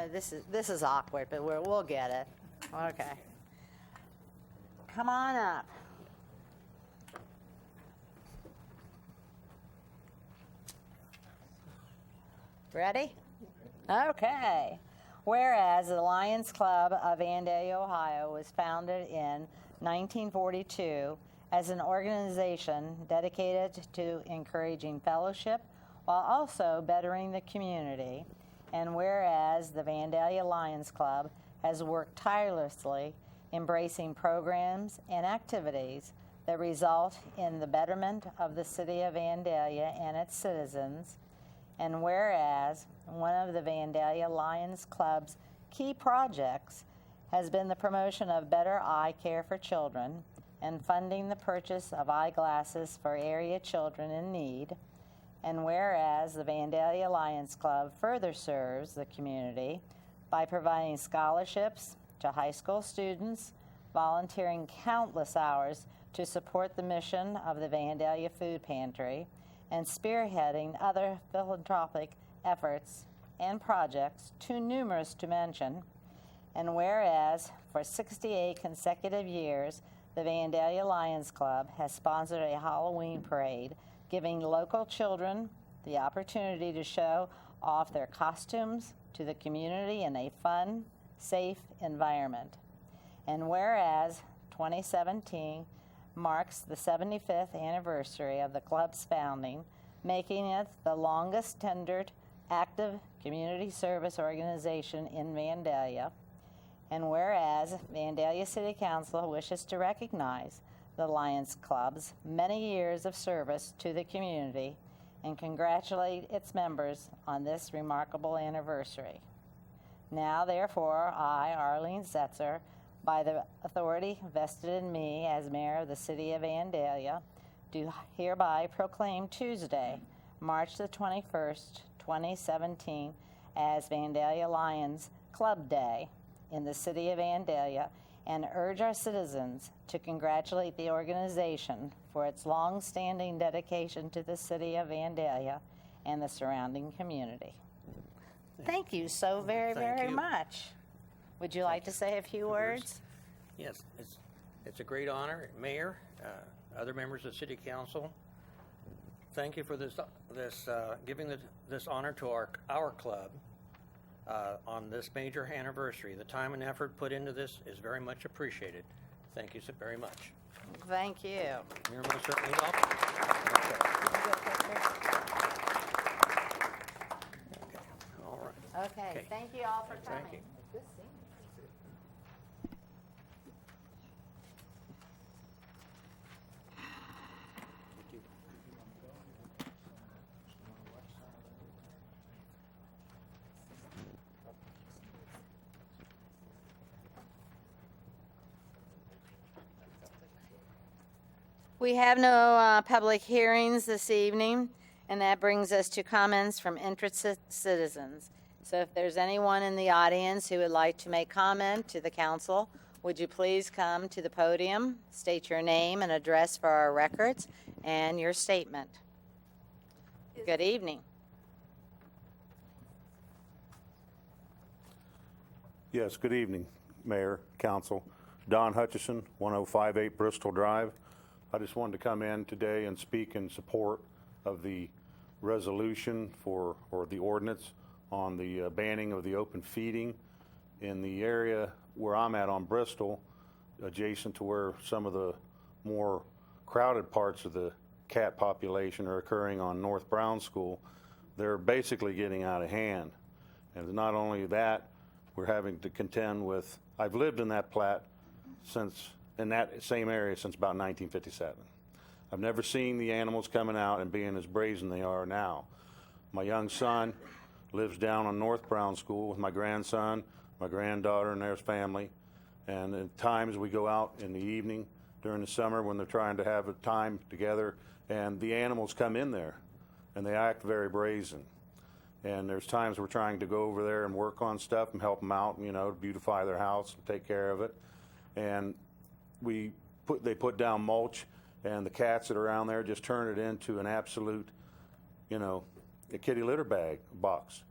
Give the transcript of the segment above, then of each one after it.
This is awkward, but we'll get it. Okay. Come on up. Ready? Okay. Whereas the Lions Club of Vandalia, Ohio was founded in 1942 as an organization dedicated to encouraging fellowship while also bettering the community, and whereas the Vandalia Lions Club has worked tirelessly embracing programs and activities that result in the betterment of the city of Vandalia and its citizens, and whereas one of the Vandalia Lions Club's key projects has been the promotion of better eye care for children and funding the purchase of eyeglasses for area children in need, and whereas the Vandalia Lions Club further serves the community by providing scholarships to high school students, volunteering countless hours to support the mission of the Vandalia Food Pantry, and spearheading other philanthropic efforts and projects too numerous to mention, and whereas for 68 consecutive years, the Vandalia Lions Club has sponsored a Halloween parade, giving local children the opportunity to show off their costumes to the community in a fun, safe environment. And whereas 2017 marks the 75th anniversary of the club's founding, making it the longest tenured active community service organization in Vandalia. And whereas Vandalia City Council wishes to recognize the Lions Club's many years of service to the community and congratulate its members on this remarkable anniversary. Now, therefore, I, Arlene Setzer, by the authority vested in me as mayor of the city of Vandalia, do hereby proclaim Tuesday, March the 21st, 2017, as Vandalia Lions Club Day in the city of Vandalia, and urge our citizens to congratulate the organization for its long-standing dedication to the city of Vandalia and the surrounding community. Thank you so very much. Would you like to say a few words? Yes, it's a great honor, Mayor, other members of City Council. Thank you for giving this honor to our club on this major anniversary. The time and effort put into this is very much appreciated. Thank you so very much. Thank you. You're most certainly welcome. Okay. All right. Okay. Thank you all for coming. Thank you. Good seeing you. We have no public hearings this evening, and that brings us to comments from interested citizens. So if there's anyone in the audience who would like to make comment to the council, would you please come to the podium, state your name and address for our records, and your statement. Good evening. Yes, good evening, Mayor, Council. Don Hutchison, 1058 Bristol Drive. I just wanted to come in today and speak in support of the resolution or the ordinance on the banning of the open feeding in the area where I'm at on Bristol, adjacent to where some of the more crowded parts of the cat population are occurring on North Brown School. They're basically getting out of hand. And not only that, we're having to contend with, I've lived in that plat in that same area since about 1957. I've never seen the animals coming out and being as brazen they are now. My young son lives down on North Brown School with my grandson, my granddaughter, and their family. And at times we go out in the evening during the summer when they're trying to have a time together, and the animals come in there, and they act very brazen. And there's times we're trying to go over there and work on stuff and help them out, to beautify their house and take care of it. And they put down mulch, and the cats that are around there just turn it into an absolute, a kitty litter bag box.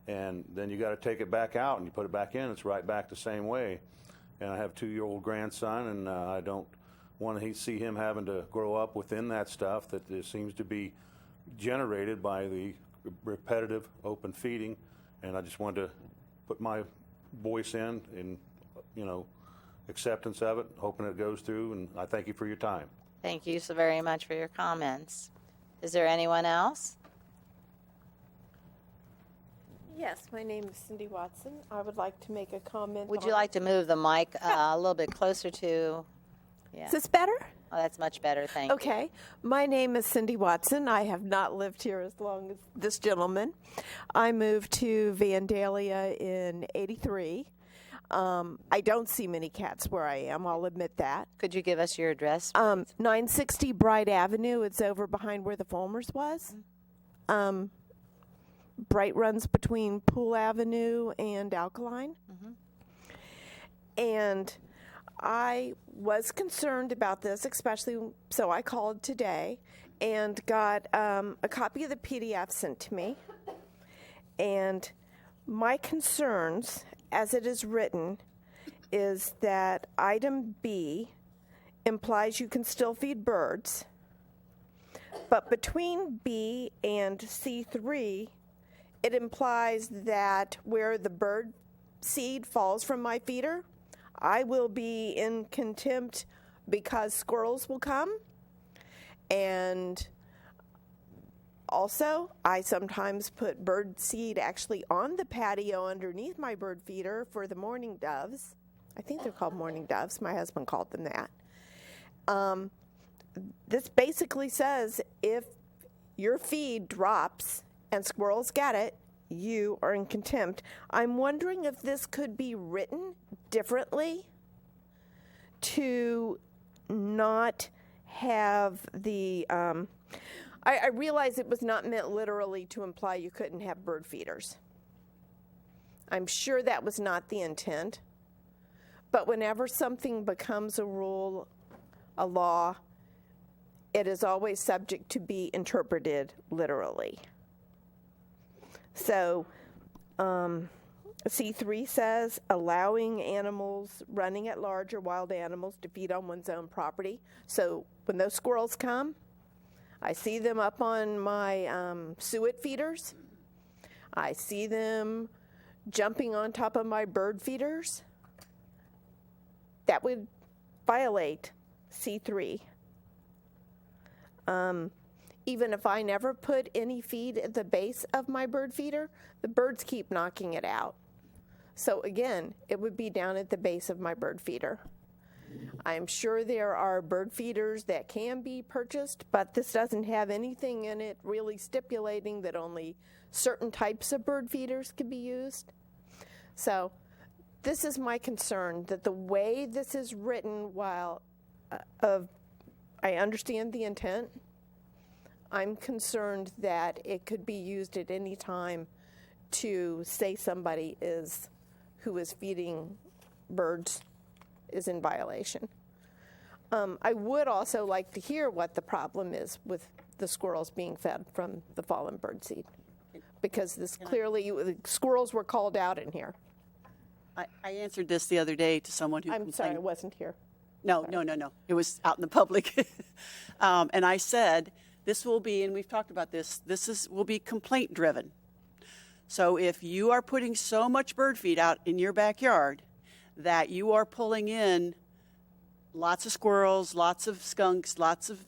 and then you got to take it back out and you put it back in, it's right back the same way. And I have a 2-year-old grandson, and I don't want to see him having to grow up within that stuff that seems to be generated by the repetitive open feeding. And I just wanted to put my voice in, acceptance of it, hoping it goes through, and I thank you for your time. Thank you so very much for your comments. Is there anyone else? Yes, my name is Cindy Watson. I would like to make a comment. Would you like to move the mic a little bit closer to? Yeah. Is this better? Oh, that's much better. Thank you. Okay. My name is Cindy Watson. I have not lived here as long as this gentleman. I moved to Vandalia in '83. I don't see many cats where I am, I'll admit that. Could you give us your address? 960 Bright Avenue. It's over behind where the Fulmers was. Bright runs between Pool Avenue and Alkaline. And I was concerned about this, especially, so I called today and got a copy of the PDF sent to me. And my concerns, as it is written, is that item B implies you can still feed birds, but between B and C3, it implies that where the bird seed falls from my feeder, I will be in contempt because squirrels will come. And also, I sometimes put bird seed actually on the patio underneath my bird feeder for the mourning doves. I think they're called mourning doves. My husband called them that. This basically says if your feed drops and squirrels get it, you are in contempt. I'm wondering if this could be written differently to not have the... I realize it was not meant literally to imply you couldn't have bird feeders. I'm sure that was not the intent. But whenever something becomes a rule, a law, it is always subject to be interpreted literally. So, C3 says allowing animals running at large or wild animals to feed on one's own property. So when those squirrels come, I see them up on my suet feeders. I see them jumping on top of my bird feeders. That would violate C3. Even if I never put any feed at the base of my bird feeder, the birds keep knocking it out. So again, it would be down at the base of my bird feeder. I'm sure there are bird feeders that can be purchased, but this doesn't have anything in it really stipulating that only certain types of bird feeders can be used. So this is my concern, that the way this is written, while I understand the intent, I'm concerned that it could be used at any time to say somebody who is feeding birds is in violation. I would also like to hear what the problem is with the squirrels being fed from the fallen bird seed, because this clearly, the squirrels were called out in here. I answered this the other day to someone who I'm sorry, I wasn't here. No. It was out in the public. And I said, this will be, and we've talked about this, will be complaint driven. So if you are putting so much bird feed out in your backyard that you are pulling in lots of squirrels, lots of skunks, lots of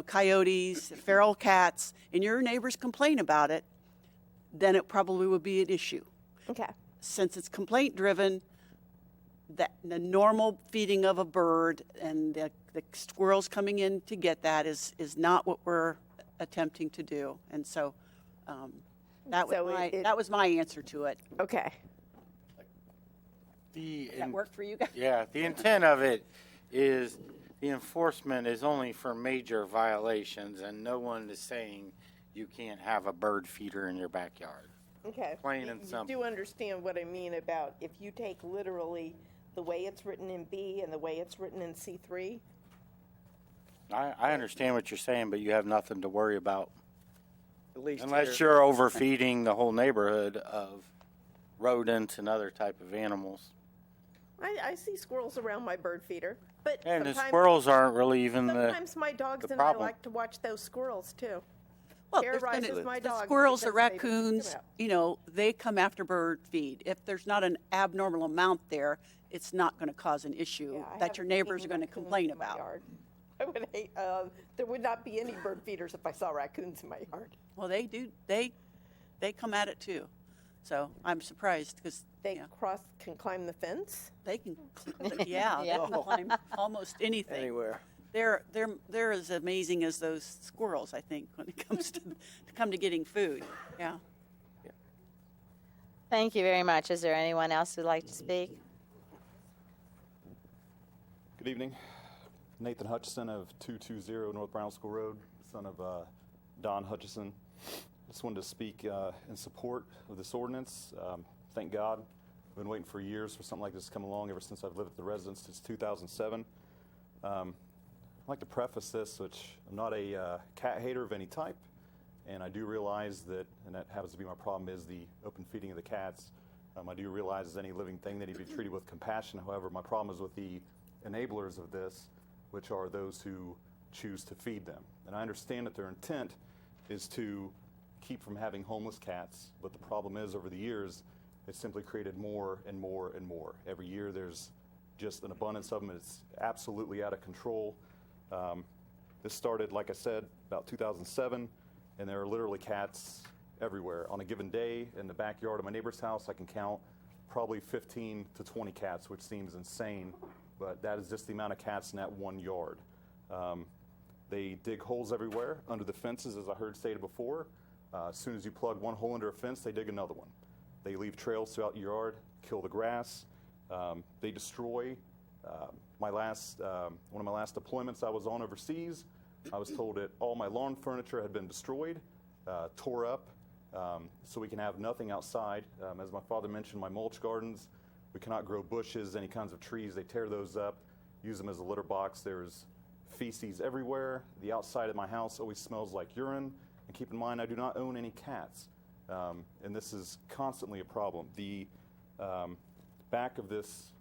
coyotes, feral cats, and your neighbors complain about it, then it probably would be an issue. Okay. Since it's complaint driven, that the normal feeding of a bird and the squirrels coming in to get that is not what we're attempting to do. And so that was my answer to it. Okay. That worked for you guys? Yeah, the intent of it is the enforcement is only for major violations, and no one is saying you can't have a bird feeder in your backyard. Okay. Plain and simple. You do understand what I mean about if you take literally the way it's written in B and the way it's written in C3? I understand what you're saying, but you have nothing to worry about. At least Unless here. you're overfeeding the whole neighborhood of rodents and other type of animals. I see squirrels around my bird feeder, but And the sometimes, squirrels aren't really even sometimes my dogs the and I problem. like to watch those squirrels too. Well, Terrorizes my the dog squirrels or because they don't raccoons, come out. you know, they come after bird feed. If there's not an abnormal amount there, it's not going to cause an issue Yeah, I that your haven't neighbors seen are going to raccoons complain in my about. yard. I would hate. There would not be any bird feeders if I saw raccoons in my yard. Well, they do. They come at it too. So I'm surprised because They can climb the fence. they can, yeah, they can climb almost anything. Anywhere. They're as amazing as those squirrels, I think, when it comes to getting food. Yeah. Thank you very much. Is there anyone else who'd like to speak? Good evening. Nathan Hutchison of 220 North Brown School Road, son of Don Hutchison. Just wanted to speak in support of this ordinance. Thank God. I've been waiting for years for something like this to come along ever since I've lived at the residence since 2007. I'd like to preface this, which I'm not a cat hater of any type, and I do realize that, and that happens to be my problem, is the open feeding of the cats. I do realize as any living thing they need to be treated with compassion. However, my problem is with the enablers of this, which are those who choose to feed them. And I understand that their intent is to keep from having homeless cats, but the problem is over the years, it's simply created more and more and more. Every year there's just an abundance of them. It's absolutely out of control. This started, like I said, about 2007, and there are literally cats everywhere. On a given day in the backyard of my neighbor's house, I can count probably 15 to 20 cats, which seems insane, but that is just the amount of cats in that one yard. They dig holes everywhere under the fences, as I heard stated before. As soon as you plug one hole under a fence, they dig another one. They leave trails throughout your yard, kill the grass. They destroy. One of my last deployments I was on overseas, I was told that all my lawn furniture had been destroyed, tore up, so we can have nothing outside. As my father mentioned, my mulch gardens, we cannot grow bushes, any kinds of trees. They tear those up, use them as a litter box. There's feces everywhere. The outside of my house always smells like urine. And keep in mind, I do not own any cats, and this is constantly a problem. The back of this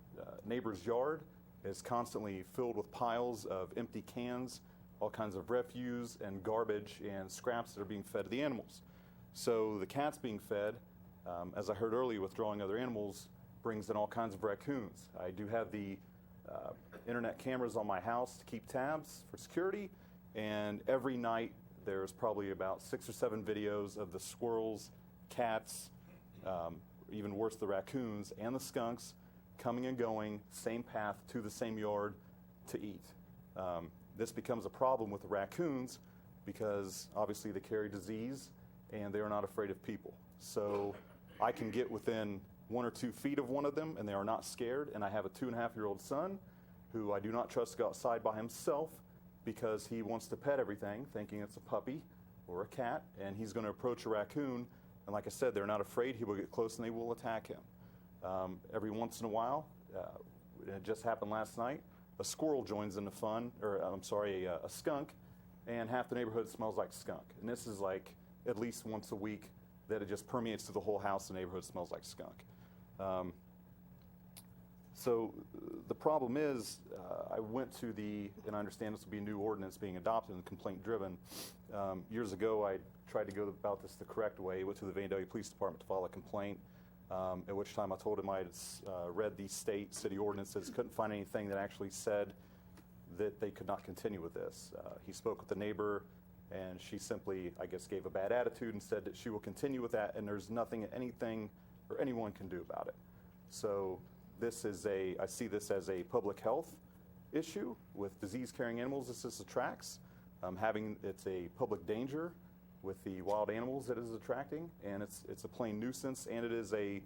neighbor's yard is constantly filled with piles of empty cans, all kinds of refuse and garbage and scraps that are being fed to the animals. So the cats being fed, as I heard earlier, withdrawing other animals brings in all kinds of raccoons. I do have the internet cameras on my house to keep tabs for security, and every night there's probably about 6 or 7 videos of the squirrels, cats, even worse, the raccoons and the skunks coming and going, same path to the same yard to eat. This becomes a problem with the raccoons because obviously they carry disease and they are not afraid of people. So I can get within 1 or 2 feet of one of them and they are not scared. And I have a 2.5-year-old son who I do not trust to go outside by himself because he wants to pet everything, thinking it's a puppy or a cat, and he's going to approach a raccoon. And like I said, they're not afraid. He will get close and they will attack him. Every once in a while, it just happened last night, a squirrel joins in the fun, or I'm sorry, a skunk, and half the neighborhood smells like skunk. And this is like at least once a week that it just permeates to the whole house. The neighborhood smells like skunk. So the problem is, I went to and I understand this will be a new ordinance being adopted and complaint driven. Years ago, I tried to go about this the correct way. Went to the Vandalia Police Department to file a complaint, at which time I told him I had read the city ordinances, couldn't find anything that actually said that they could not continue with this. He spoke with the neighbor, and she simply, I guess, gave a bad attitude and said that she will continue with that, and there's nothing anything or anyone can do about it. So I see this as a public health issue with disease-carrying animals. This attracts. It's a public danger with the wild animals that it is attracting, and it's a plain nuisance, and it is a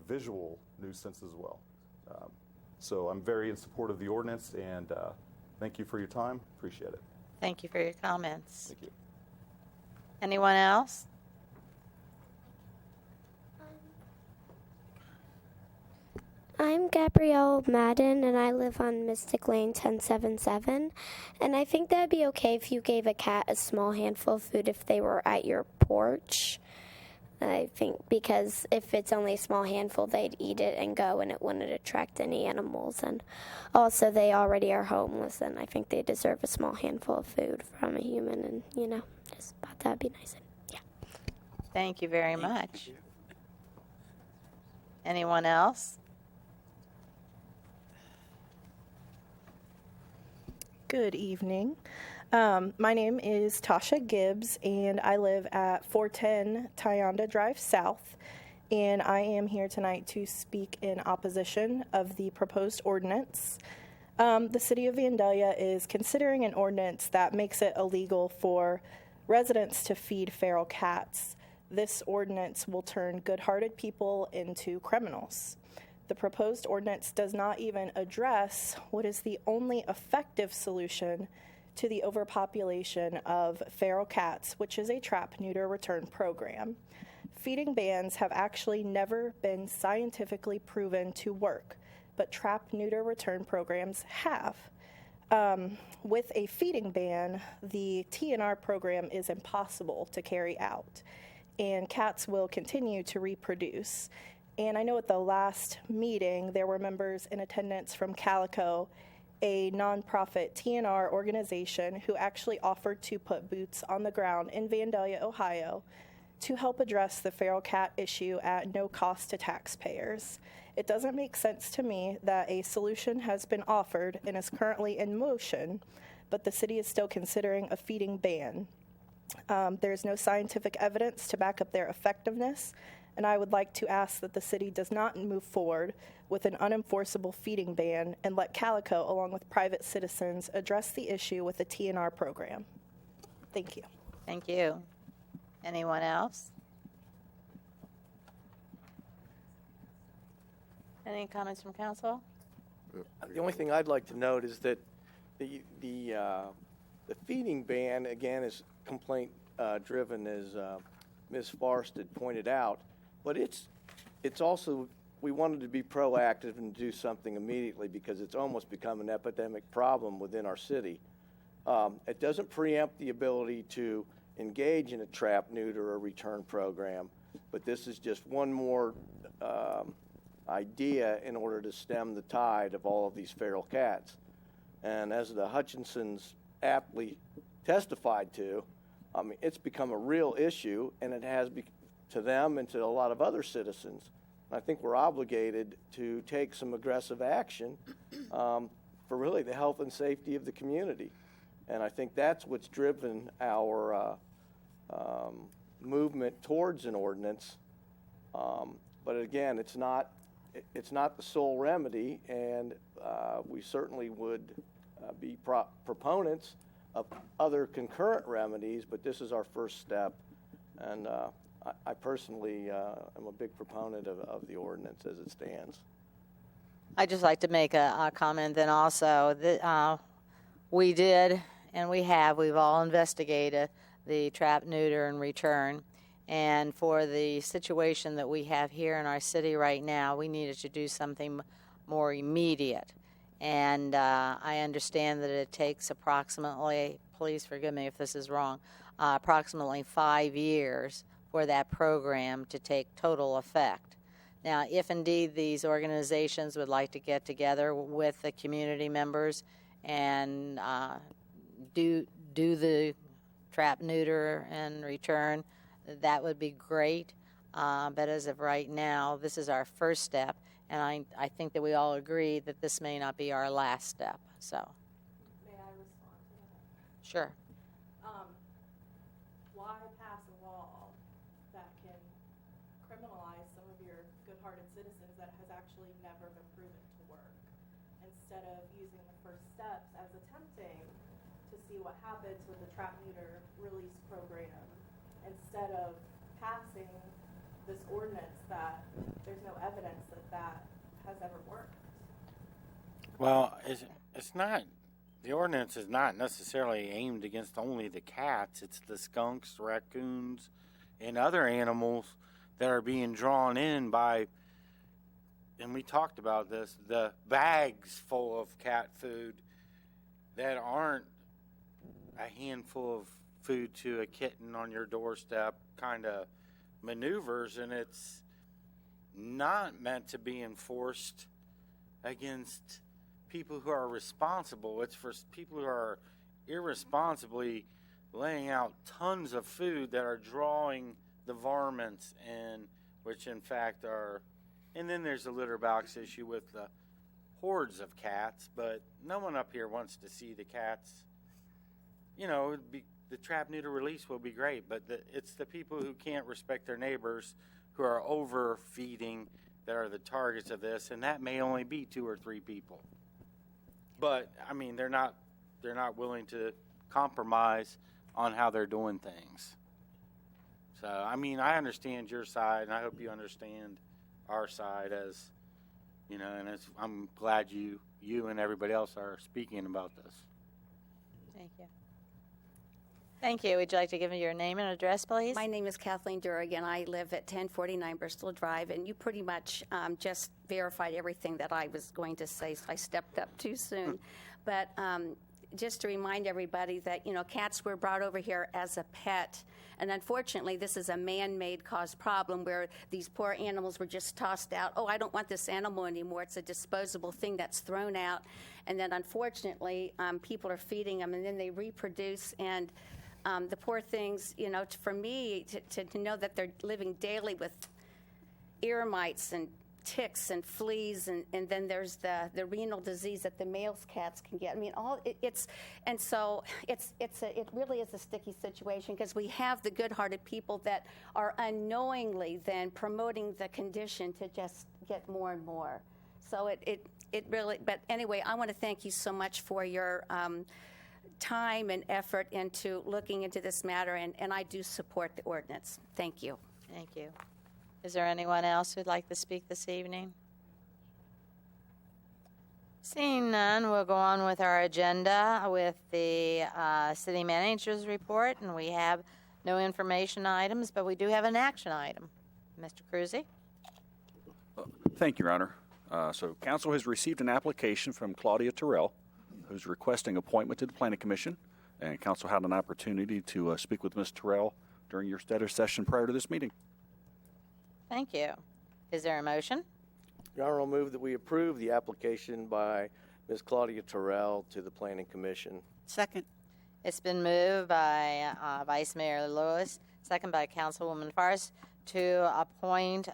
visual nuisance as well. So I'm very in support of the ordinance, and thank you for your time. Appreciate it. Thank you for your comments. Thank you. Anyone else? I'm Gabrielle Madden, and I live on Mystic Lane 1077. And I think that would be okay if you gave a cat a small handful of food if they were at your porch. I think because if it's only a small handful, they'd eat it and go, and it wouldn't attract any animals. And also, they already are homeless, and I think they deserve a small handful of food from a human. And just thought that'd be nice. And, yeah. Thank you very much. Anyone else? Good evening. My name is Tasha Gibbs, and I live at 410 Tyonda Drive South, and I am here tonight to speak in opposition of the proposed ordinance. The City of Vandalia is considering an ordinance that makes it illegal for residents to feed feral cats. This ordinance will turn good-hearted people into criminals. The proposed ordinance does not even address what is the only effective solution to the overpopulation of feral cats, which is a trap, neuter, return program. Feeding bans have actually never been scientifically proven to work, but trap, neuter, return programs have. With a feeding ban, the TNR program is impossible to carry out, and cats will continue to reproduce. And I know at the last meeting, there were members in attendance from Calico, a nonprofit TNR organization who actually offered to put boots on the ground in Vandalia, Ohio, to help address the feral cat issue at no cost to taxpayers. It doesn't make sense to me that a solution has been offered and is currently in motion, but the city is still considering a feeding ban. There's no scientific evidence to back up their effectiveness, and I would like to ask that the city does not move forward with an unenforceable feeding ban and let Calico, along with private citizens, address the issue with the TNR program. Thank you. Thank you. Anyone else? Any comments from council? The only thing I'd like to note is that the feeding ban, again, is complaint driven, as Ms. Forrest had pointed out, but it's also, we wanted to be proactive and do something immediately because it's almost become an epidemic problem within our city. It doesn't preempt the ability to engage in a trap, neuter, or return program, but this is just one more idea in order to stem the tide of all of these feral cats. And as the Hutchinsons aptly testified to, I mean, it's become a real issue, and it has to them and to a lot of other citizens. I think we're obligated to take some aggressive action for really the health and safety of the community. And I think that's what's driven our movement towards an ordinance. But again, it's not the sole remedy, and we certainly would be proponents of other concurrent remedies, but this is our first step. And I personally am a big proponent of the ordinance as it stands. I'd just like to make a comment then also that we did and we've all investigated the trap, neuter, and return. And for the situation that we have here in our city right now, we needed to do something more immediate. And I understand that it takes approximately, please forgive me if this is wrong, approximately 5 years for that program to take total effect. Now, if indeed these organizations would like to get together with the community members and do the trap, neuter, and return, that would be great. But as of right now, this is our first step, and I think that we all agree that this may not be our last step. So, May I respond to that? sure. Why pass a law that can criminalize some of your good-hearted citizens that has actually never been proven to work, instead of using the first steps as attempting to see what happens with the trap, neuter, release program, instead of passing this ordinance that there's no evidence that has ever worked? Well, it's not, the ordinance is not necessarily aimed against only the cats. It's the skunks, raccoons, and other animals that are being drawn in by, and we talked about this, the bags full of cat food that aren't a handful of food to a kitten on your doorstep kind of maneuvers, and it's not meant to be enforced against people who are responsible. It's for people who are irresponsibly laying out tons of food that are drawing the varmints, and which in fact are. And then there's the litter box issue with the hordes of cats, but no one up here wants to see the cats. You know, the trap, neuter, release will be great, but it's the people who can't respect their neighbors, who are overfeeding, that are the targets of this, and that may only be 2 or 3 people. But I mean, they're not willing to compromise on how they're doing things. So I mean, I understand your side, and I hope you understand our side, as you know, and I'm glad you and everybody else are speaking about this. Thank you. Thank you. Would you like to give me your name and address, please? My name is Kathleen Durrigan. I live at 1049 Bristol Drive, and you pretty much just verified everything that I was going to say, so I stepped up too soon. But just to remind everybody that, you know, cats were brought over here as a pet, and unfortunately this is a man-made caused problem where these poor animals were just tossed out. Oh, I don't want this animal anymore. It's a disposable thing that's thrown out, and then unfortunately people are feeding them, and then they reproduce, and the poor things, you know, for me to know that they're living daily with ear mites and ticks and fleas, and then there's the renal disease that the male cats can get. I mean, it really is a sticky situation, because we have the good-hearted people that are unknowingly then promoting the condition to just get more and more. So it really, but anyway, I want to thank you so much for your time and effort into looking into this matter, and I do support the ordinance. Thank you. Thank you. Is there anyone else who'd like to speak this evening? Seeing none, we'll go on with our agenda with the city manager's report, and we have no information items, but we do have an action item. Mr. Cruzy? Thank you, Your Honor. So council has received an application from Claudia Terrell, who's requesting appointment to the Planning Commission, and council had an opportunity to speak with Ms. Terrell during your study session prior to this meeting. Thank you. Is there a motion? Your Honor, I'll move that we approve the application by Ms. Claudia Terrell to the Planning Commission. Second. It's been moved by Vice Mayor Lewis, second by Councilwoman Farris, to appoint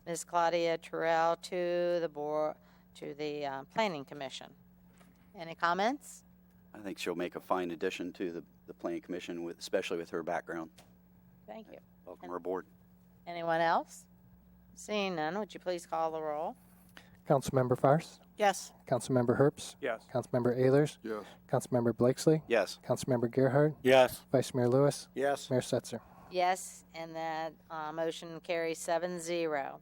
Ms. Claudia Terrell to the board, to the Planning Commission. Any comments? I think she'll make a fine addition to the Planning Commission, especially with her background. Thank you. Welcome her aboard. Anyone else? Seeing none, would you please call the roll? Councilmember Farce? Yes. Councilmember Herbst? Yes. Councilmember Ehlers? Yes. Councilmember Blakesley? Yes. Councilmember Gerhard? Yes. Vice Mayor Lewis? Yes. Mayor Setzer? Yes, and that motion carries 7-0.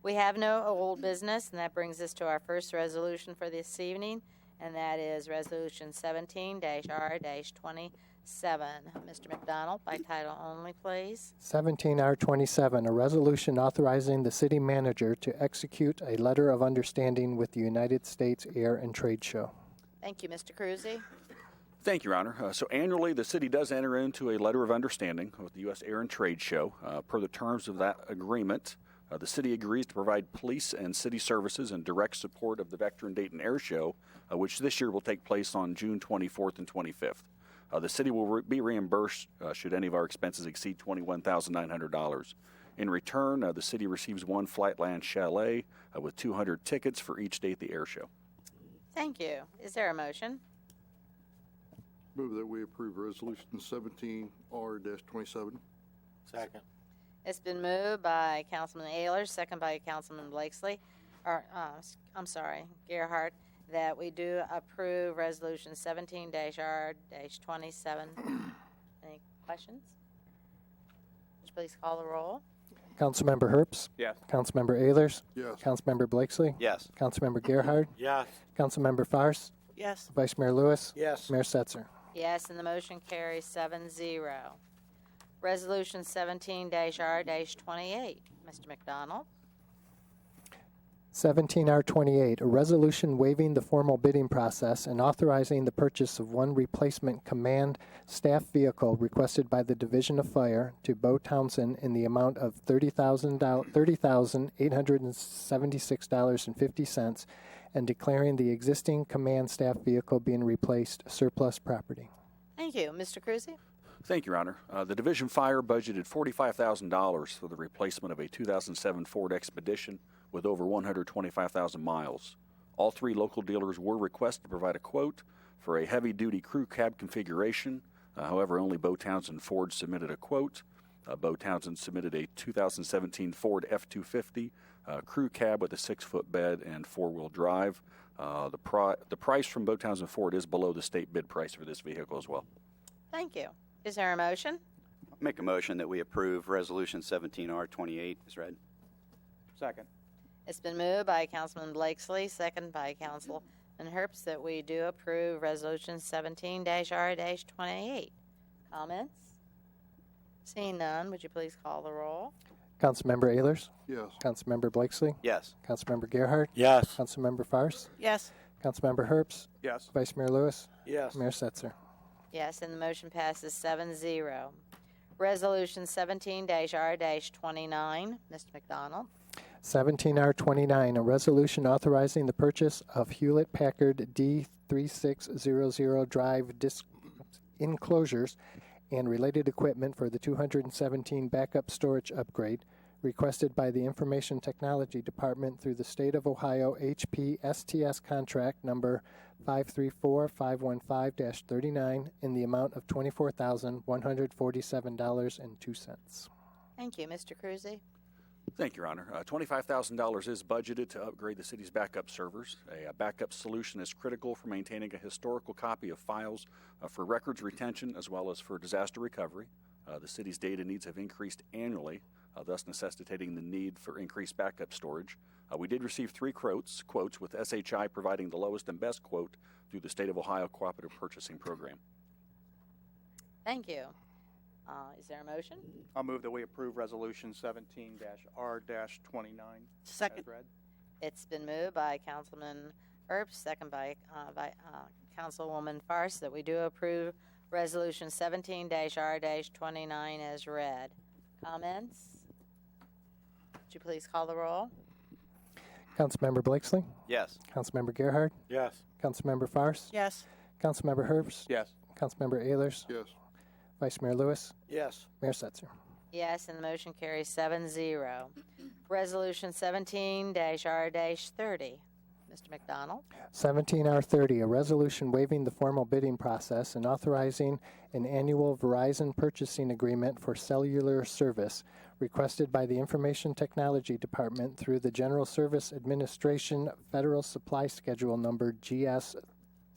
We have no old business, and that brings us to our first resolution for this evening, and that is Resolution 17-R-27. Mr. McDonald, by title only, please. 17R27, a resolution authorizing the city manager to execute a letter of understanding with the United States Air and Trade Show. Thank you, Mr. Cruzy. Thank you, Your Honor. So annually, the city does enter into a letter of understanding with the U.S. Air and Trade Show. Per the terms of that agreement, the city agrees to provide police and city services in direct support of the Vector and Dayton Air Show, which this year will take place on June 24th and 25th. The city will be reimbursed should any of our expenses exceed $21,900. In return, the city receives one Flightland Chalet with 200 tickets for each day at the air show. Thank you. Is there a motion? Move that we approve Resolution 17R-27. Second. It's been moved by Councilman Ehlers, second by Councilman Blakesley, Gerhart, that we do approve Resolution 17-R-27. Any questions? Would you please call the roll? Councilmember Herbst? Yes. Councilmember Ehlers? Yes. Councilmember Blakesley? Yes. Councilmember Gerhard? Yes. Councilmember Farce? Yes. Vice Mayor Lewis? Yes. Mayor Setzer? Yes, and the motion carries 7-0. Resolution 17-R-28. Mr. McDonald. 17R28, a resolution waiving the formal bidding process and authorizing the purchase of one replacement command staff vehicle requested by the Division of Fire to Bo Townsend in the amount of $30,876.50 and declaring the existing command staff vehicle being replaced surplus property. Thank you. Mr. Cruzy? Thank you, Your Honor. The Division Fire budgeted $45,000 for the replacement of a 2007 Ford Expedition with over 125,000 miles. All three local dealers were requested to provide a quote for a heavy-duty crew cab configuration. However, only Bo Townsend Ford submitted a quote. Bo Townsend submitted a 2017 Ford F-250 crew cab with a 6-foot bed and 4-wheel drive. The price from Bo Townsend Ford is below the state bid price for this vehicle as well. Thank you. Is there a motion? Make a motion that we approve Resolution 17R28 as read. Second. It's been moved by Councilman Blakesley, second by Councilman Herbst, that we do approve Resolution 17-R-28. Comments? Seeing none, would you please call the roll? Councilmember Ehlers? Yes. Councilmember Blakesley? Yes. Councilmember Gerhardt? Yes. Councilmember Farce? Yes. Councilmember Herbst? Yes. Vice Mayor Lewis? Yes. Mayor Setzer? Yes, and the motion passes 7-0. Resolution 17-R-29. Mr. McDonald? 17R29, a resolution authorizing the purchase of Hewlett-Packard D3600 drive disk enclosures and related equipment for the 217 backup storage upgrade requested by the Information Technology Department through the State of Ohio HP STS contract number 534515-39 in the amount of $24,147.02. Thank you. Mr. Cruzy? Thank you, Your Honor. $25,000 is budgeted to upgrade the city's backup servers. A backup solution is critical for maintaining a historical copy of files for records retention as well as for disaster recovery. The city's data needs have increased annually, thus necessitating the need for increased backup storage. We did receive 3 quotes with SHI providing the lowest and best quote through the State of Ohio Cooperative Purchasing Program. Thank you. Is there a motion? I'll move that we approve Resolution 17-R-29. Second. As read. It's been moved by Councilman Herbst, second by Councilwoman Farce, that we do approve Resolution 17-R-29 as read. Comments? Would you please call the roll? Councilmember Blakesley? Yes. Councilmember Gerhardt? Yes. Councilmember Farce? Yes. Councilmember Herbst? Yes. Councilmember Ehlers? Yes. Vice Mayor Lewis? Yes. Mayor Setzer? Yes, and the motion carries 7-0. Resolution 17-R-30. Mr. McDonald? 17R30, a resolution waiving the formal bidding process and authorizing an annual Verizon purchasing agreement for cellular service requested by the Information Technology Department through the General Service Administration Federal Supply Schedule number GS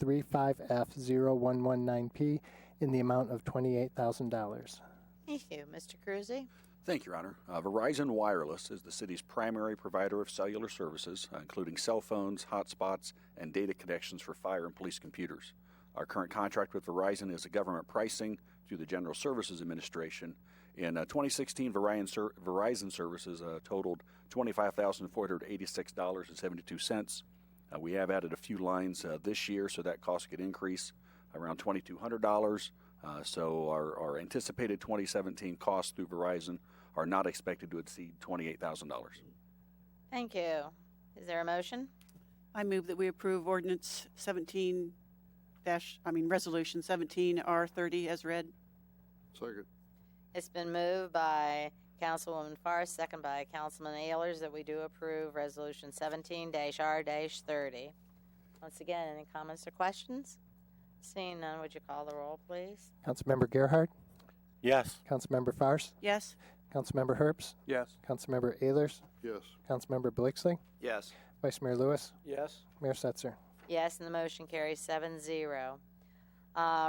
35F0119P in the amount of $28,000. Thank you. Mr. Cruzy? Thank you, Your Honor. Verizon Wireless is the city's primary provider of cellular services, including cell phones, hotspots, and data connections for fire and police computers. Our current contract with Verizon is a government pricing through the General Services Administration. In 2016, Verizon services totaled $25,486.72. We have added a few lines this year, so that cost could increase around $2,200. So our anticipated 2017 costs through Verizon are not expected to exceed $28,000. Thank you. Is there a motion? I move that we approve Resolution 17R30 as read. Second. It's been moved by Councilwoman Farce, second by Councilman Ehlers, that we do approve Resolution 17-R-30. Once again, any comments or questions? Seeing none, would you call the roll, please? Councilmember Gerhardt? Yes. Councilmember Farce? Yes. Councilmember Herbst? Yes. Councilmember Ehlers? Yes. Councilmember Blakesley? Yes. Vice Mayor Lewis? Yes. Mayor Setzer? Yes, and the motion carries 7-0.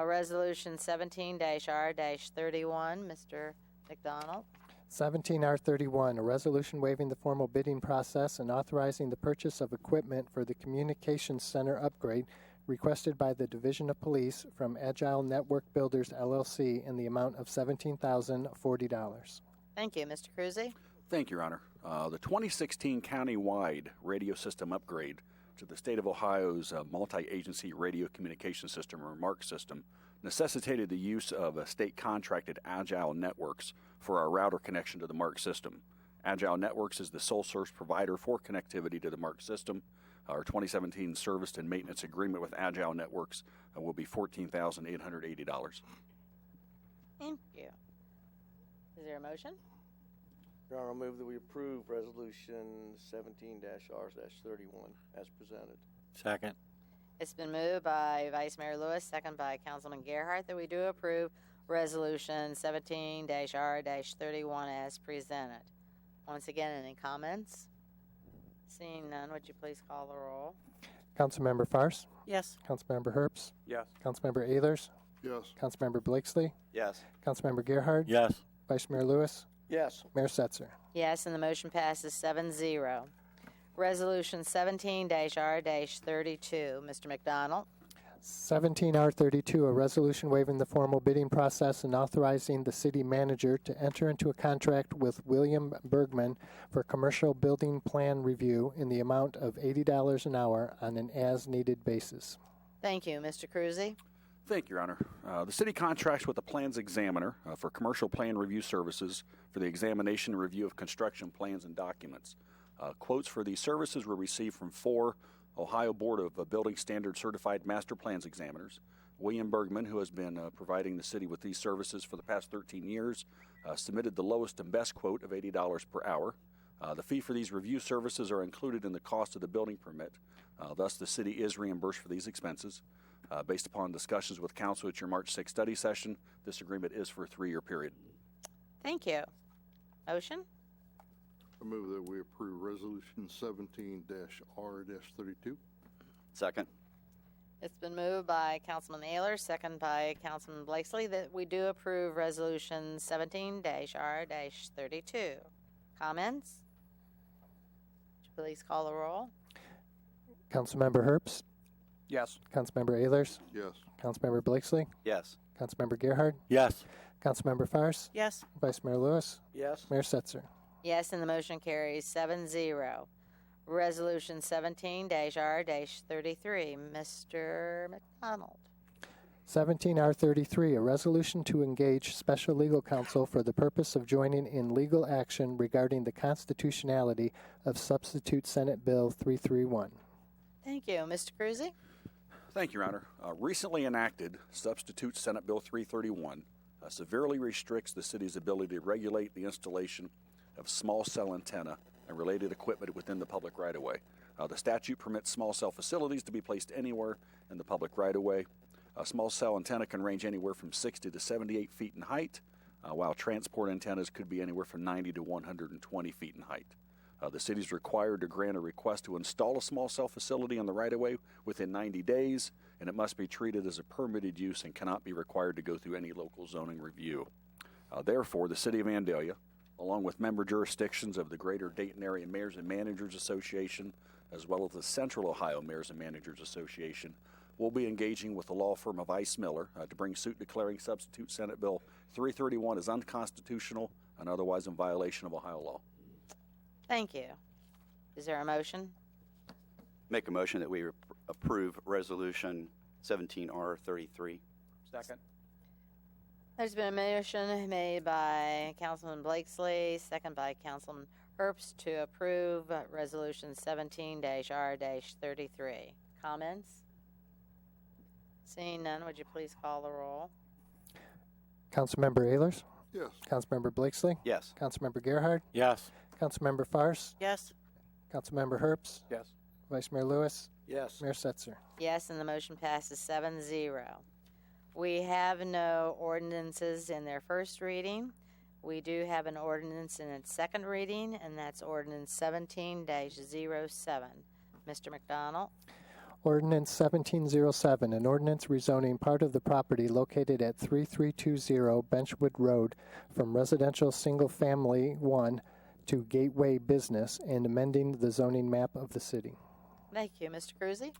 Resolution 17-R-31, Mr. McDonald. 17R31, a resolution waiving the formal bidding process and authorizing the purchase of equipment for the Communications Center upgrade requested by the Division of Police from Agile Network Builders, LLC, in the amount of $17,040. Thank you. Mr. Cruzy? Thank you, Your Honor. The 2016 county-wide radio system upgrade to the state of Ohio's multi-agency radio communication system, or MARC system, necessitated the use of state-contracted Agile Networks for our router connection to the MARC system. Agile Networks is the sole source provider for connectivity to the MARC system. Our 2017 service and maintenance agreement with Agile Networks will be $14,880. Thank you. Is there a motion? Your Honor, I'll move that we approve Resolution 17-R-31 as presented. Second. It's been moved by Vice Mayor Lewis, second by Councilman Gerhardt, that we do approve Resolution 17-R-31 as presented. Once again, any comments? Seeing none, would you please call the roll? Councilmember Farce? Yes. Councilmember Herbst? Yes. Councilmember Ehlers? Yes. Councilmember Blakesley? Yes. Councilmember Gerhardt? Yes. Vice Mayor Lewis? Yes. Mayor Setzer? Yes, and the motion passes 7-0. Resolution 17-R-32. Mr. McDonald? 17R32, a resolution waiving the formal bidding process and authorizing the city manager to enter into a contract with William Bergman for commercial building plan review in the amount of $80 an hour on an as-needed basis. Thank you. Mr. Cruzy? Thank you, Your Honor. The city contracts with the plans examiner for commercial plan review services for the examination and review of construction plans and documents. Quotes for these services were received from 4 Ohio Board of Building Standards Certified Master Plans examiners. William Bergman, who has been providing the city with these services for the past 13 years, submitted the lowest and best quote of $80 per hour. The fee for these review services are included in the cost of the building permit. Thus, the city is reimbursed for these expenses. Based upon discussions with council at your March 6th study session, this agreement is for a 3-year period. Thank you. Motion? I move that we approve Resolution 17-R-32. Second. It's been moved by Councilman Ehlers, second by Councilman Blakesley, that we do approve Resolution 17-R-32. Comments? Would you please call the roll? Councilmember Herbst? Yes. Councilmember Ehlers? Yes. Councilmember Blakesley? Yes. Councilmember Gerhardt? Yes. Councilmember Farce? Yes. Vice Mayor Lewis? Yes. Mayor Setzer? Yes, and the motion carries 7-0. Resolution 17-R-33. Mr. McDonald? 17R33, a resolution to engage special legal counsel for the purpose of joining in legal action regarding the constitutionality of substitute Senate Bill 331. Thank you. Mr. Cruzy? Thank you, Your Honor. Recently enacted Substitute Senate Bill 331 severely restricts the city's ability to regulate the installation of small cell antenna and related equipment within the public right-of-way. The statute permits small cell facilities to be placed anywhere in the public right-of-way. A small cell antenna can range anywhere from 60 to 78 feet in height, while transport antennas could be anywhere from 90 to 120 feet in height. The city is required to grant a request to install a small cell facility on the right-of-way within 90 days, and it must be treated as a permitted use and cannot be required to go through any local zoning review. Therefore, the City of Vandalia, along with member jurisdictions of the Greater Dayton Area Mayors and Managers Association, as well as the Central Ohio Mayors and Managers Association, will be engaging with the law firm of Ice Miller to bring suit declaring Substitute Senate Bill 331 as unconstitutional and otherwise in violation of Ohio law. Thank you. Is there a motion? Make a motion that we approve Resolution 17R33. Second. There's been a motion made by Councilman Blakesley, second by Councilman Herbst, to approve Resolution 17-R-33. Comments? Seeing none, would you please call the roll? Councilmember Ehlers? Yes. Councilmember Blakesley? Yes. Councilmember Gerhardt? Yes. Councilmember Farce? Yes. Councilmember Herbst? Yes. Vice Mayor Lewis? Yes. Mayor Setzer? Yes, and the motion passes 7-0. We have no ordinances in their first reading. We do have an ordinance in its second reading, and that's Ordinance 17-07. Mr. McDonald? Ordinance 1707, an ordinance rezoning part of the property located at 3320 Benchwood Road from residential single-family 1 to gateway business and amending the zoning map of the city. Thank you. Mr. Cruzy?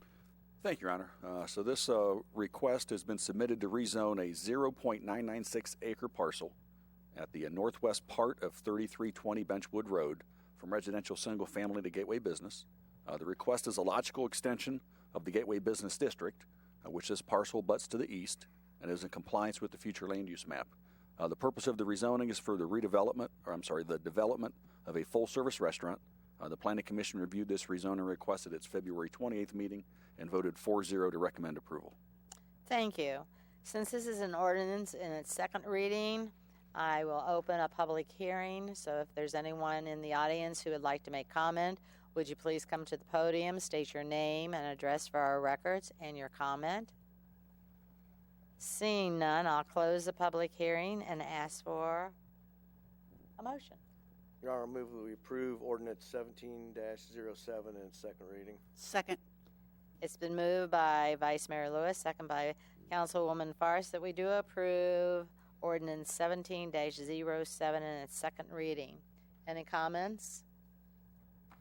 Thank you, Your Honor. So this request has been submitted to rezone a 0.996 acre parcel at the northwest part of 3320 Benchwood Road from residential single family to Gateway Business. The request is a logical extension of the Gateway Business District, which this parcel butts to the east and is in compliance with the future land use map. The purpose of the rezoning is for the the development of a full-service restaurant. The Planning Commission reviewed this rezoning request at its February 28th meeting and voted 4-0 to recommend approval. Thank you. Since this is an ordinance in its second reading, I will open a public hearing. So if there's anyone in the audience who would like to make comment, would you please come to the podium, state your name and address for our records and your comment? Seeing none, I'll close the public hearing and ask for a motion. Your Honor, I move that we approve ordinance 17-07 in its second reading. Second. It's been moved by Vice Mayor Lewis, second by Councilwoman Farce, that we do approve ordinance 17-07 in its second reading. Any comments?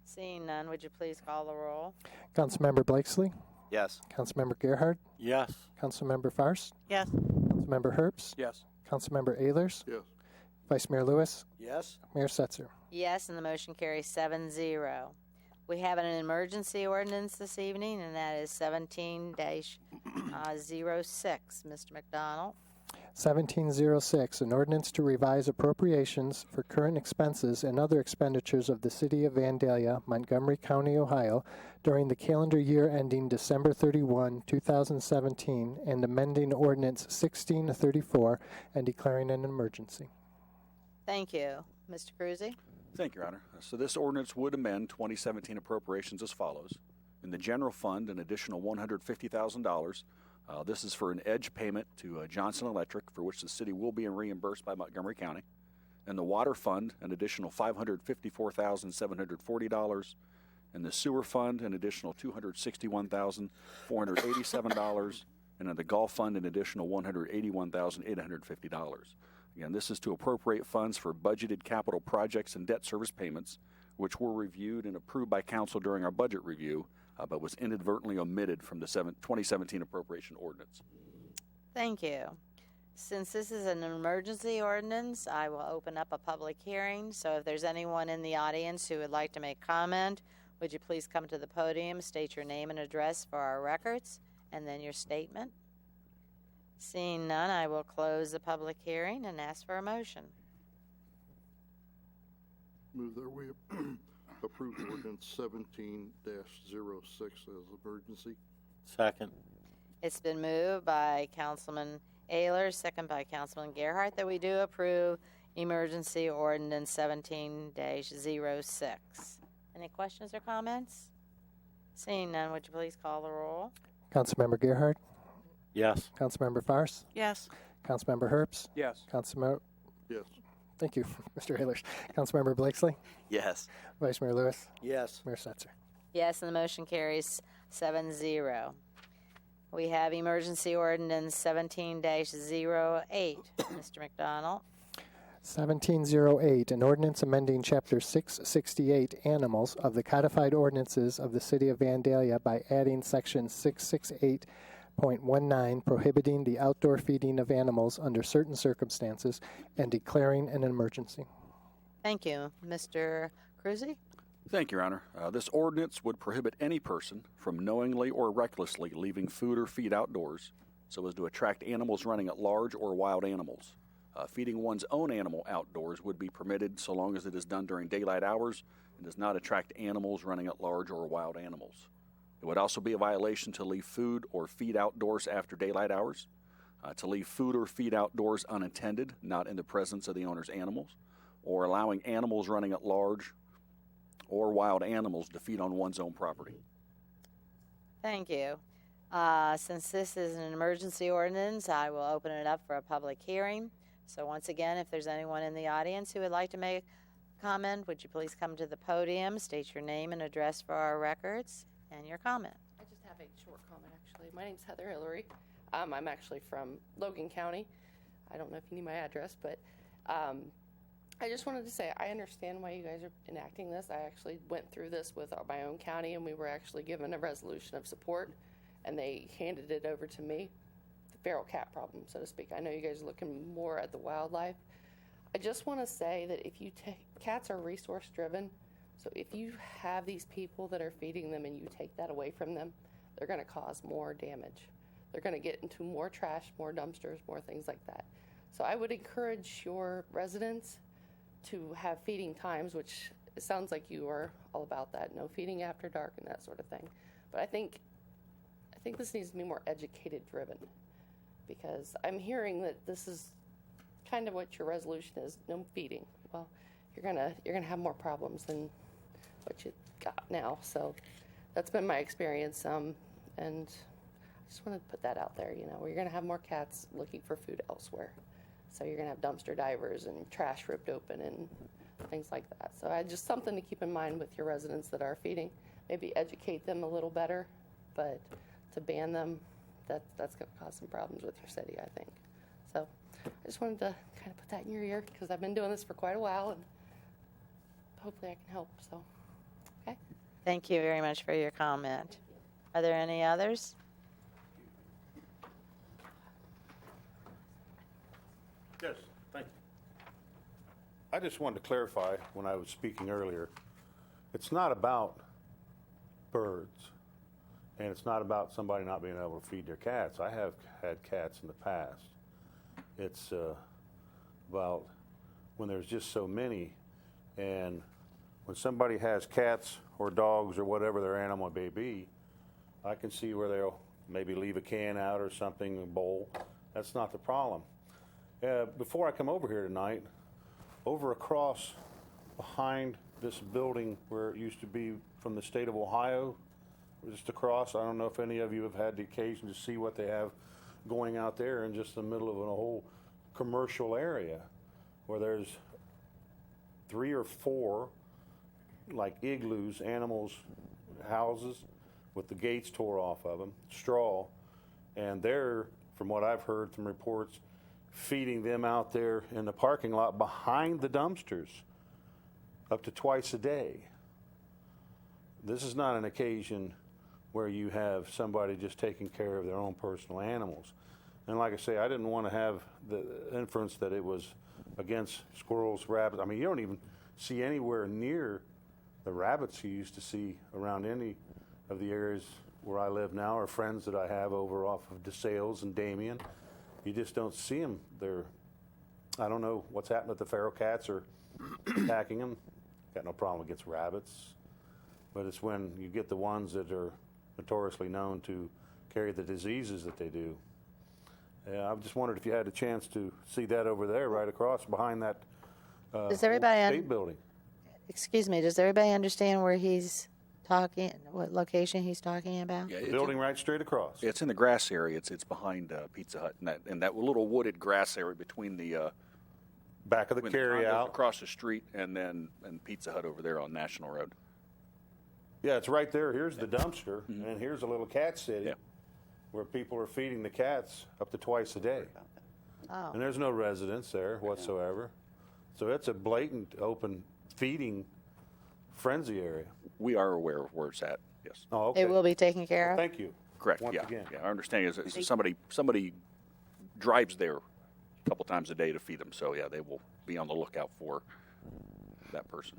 Seeing none, would you please call the roll? Councilmember Blakesley? Yes. Councilmember Gerhardt? Yes. Councilmember Farce? Yes. Councilmember Herbst? Yes. Councilmember Ehlers? Yes. Vice Mayor Lewis? Yes. Mayor Setzer? Yes, and the motion carries 7-0. We have an emergency ordinance this evening, and that is 17-06. Mr. McDonald. 1706, an ordinance to revise appropriations for current expenses and other expenditures of the City of Vandalia, Montgomery County, Ohio, during the calendar year ending December 31, 2017, and amending Ordinance 1634 and declaring an emergency. Thank you. Mr. Cruzy? Thank you, Your Honor. So this ordinance would amend 2017 appropriations as follows. In the general fund, an additional $150,000. This is for an edge payment to Johnson Electric, for which the city will be reimbursed by Montgomery County. In the water fund, an additional $554,740. In the sewer fund, an additional $261,487. And in the golf fund, an additional $181,850. Again, this is to appropriate funds for budgeted capital projects and debt service payments, which were reviewed and approved by council during our budget review, but was inadvertently omitted from the 2017 appropriation ordinance. Thank you. Since this is an emergency ordinance, I will open up a public hearing. So if there's anyone in the audience who would like to make comment, would you please come to the podium, state your name and address for our records, and then your statement. Seeing none, I will close the public hearing and ask for a motion. Move that we approve ordinance 17-06 as emergency. Second. It's been moved by Councilman Ehlers, second by Councilman Gerhardt, that we do approve emergency ordinance 17-06. Any questions or comments? Seeing none, would you please call the roll? Councilmember Gerhardt? Yes. Councilmember Farce? Yes. Councilmember Herbst? Yes. Councilmember... Yes. Thank you, Mr. Ehlers. Councilmember Blakesley? Yes. Vice Mayor Lewis? Yes. Mayor Setzer? Yes, and the motion carries 7-0. We have emergency ordinance 17-08. Mr. McDonald. 1708, an ordinance amending Chapter 668, Animals, of the Codified Ordinances of the City of Vandalia by adding Section 668.19, prohibiting the outdoor feeding of animals under certain circumstances, and declaring an emergency. Thank you. Mr. Cruzy? Thank you, Your Honor. This ordinance would prohibit any person from knowingly or recklessly leaving food or feed outdoors so as to attract animals running at large or wild animals. Feeding one's own animal outdoors would be permitted so long as it is done during daylight hours and does not attract animals running at large or wild animals. It would also be a violation to leave food or feed outdoors after daylight hours, to leave food or feed outdoors unattended, not in the presence of the owner's animals, or allowing animals running at large or wild animals to feed on one's own property. Thank you. Since this is an emergency ordinance, I will open it up for a public hearing. So once again, if there's anyone in the audience who would like to make a comment, would you please come to the podium, state your name and address for our records, and your comment. I just have a short comment, actually. My name's Heather Hillary. I'm actually from Logan County. I don't know if you need my address, but I just wanted to say I understand why you guys are enacting this. I actually went through this with my own county, and we were actually given a resolution of support, and they handed it over to me. The feral cat problem, so to speak. I know you guys are looking more at the wildlife. I just want to say that if you take, cats are resource driven, so if you have these people that are feeding them and you take that away from them, they're going to cause more damage. They're going to get into more trash, more dumpsters, more things like that. So I would encourage your residents to have feeding times, which it sounds like you are all about that, no feeding after dark and that sort of thing. But I think this needs to be more educated driven, because I'm hearing that this is kind of what your resolution is, no feeding. Well, you're gonna have more problems than what you got now. So that's been my experience, and I just wanted to put that out there. You know, where you're gonna have more cats looking for food elsewhere. So you're gonna have dumpster divers and trash ripped open and things like that. So just something to keep in mind with your residents that are feeding. Maybe educate them a little better, but to ban them, that's going to cause some problems with your city, I think. So I just wanted to kind of put that in your ear, because I've been doing this for quite a while, and hopefully I can help. So, okay. Thank you very much for your comment. Are there any others? Yes, thank you. I just wanted to clarify when I was speaking earlier, it's not about birds, and it's not about somebody not being able to feed their cats. I have had cats in the past. It's about when there's just so many, and when somebody has cats or dogs or whatever their animal may be, I can see where they'll maybe leave a can out or something, a bowl. That's not the problem. Before I come over here tonight, over across behind this building where it used to be from the state of Ohio, just across, I don't know if any of you have had the occasion to see what they have going out there in just the middle of a whole commercial area where there's 3 or 4 like igloos, animals, houses with the gates tore off of them, straw, and they're, from what I've heard from reports, feeding them out there in the parking lot behind the dumpsters up to twice a day. This is not an occasion where you have somebody just taking care of their own personal animals. And like I say, I didn't want to have the inference that it was against squirrels, rabbits. I mean, you don't even see anywhere near the rabbits you used to see around any of the areas where I live now, or friends that I have over off of DeSales and Damien. You just don't see them. I don't know what's happened, if the feral cats are attacking them. Got no problem against rabbits. But it's when you get the ones that are notoriously known to carry the diseases that they do. I just wondered if you had a chance to see that over there, right across behind that state building. Excuse me, does everybody understand where he's talking, what location he's talking about? Yeah, the building right straight across. It's in the grass area. It's behind Pizza Hut, and that little wooded grass area between the back of the carry-out across the street, and Pizza Hut over there on National Road. Yeah, it's right there. Here's the dumpster, and here's a little cat city where people are feeding the cats up to twice a day. Oh. And there's no residents there whatsoever. So it's a blatant open feeding frenzy area. We are aware of where it's at, yes. Oh, okay. It will be taken care of? Thank you. Correct, Once yeah. again. Yeah, our understanding is that somebody drives there a couple times a day to feed them. So, yeah, they will be on the lookout for that person.